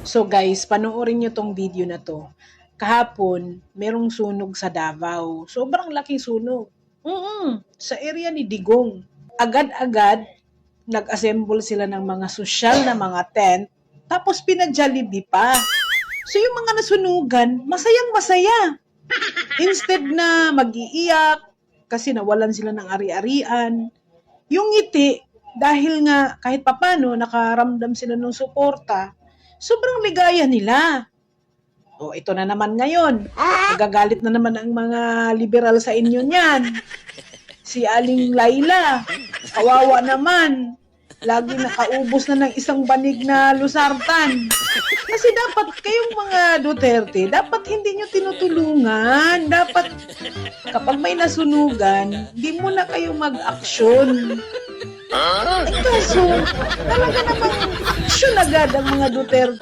So guys, panoorin nyo tong video na to. Kahapon, merong sunog sa Davao. Sobrang laking sunog. Sa area ni Digong. Agad-agad, nag-assemble sila ng mga sosyal na mga tent, tapos pinag-Jollibee pa. So yung mga nasunugan, masayang masaya. Instead na mag-iiyak, kasi nawalan sila ng ari-arian, yung ngiti, dahil nga kahit papano nakaramdam sila ng suporta, sobrang ligaya nila. O ito na naman ngayon, magagalit na naman ang mga liberal sa inyo niyan. Si Aling Laila, kawawa naman. Lagi nakaubos na ng isang banig na lusartan. Kasi dapat kayong mga Duterte, dapat hindi nyo tinutulungan. Dapat kapag may nasunugan, di muna kayo mag-aksyon. Kaso, talaga namang aksyon agad ang mga Duterte.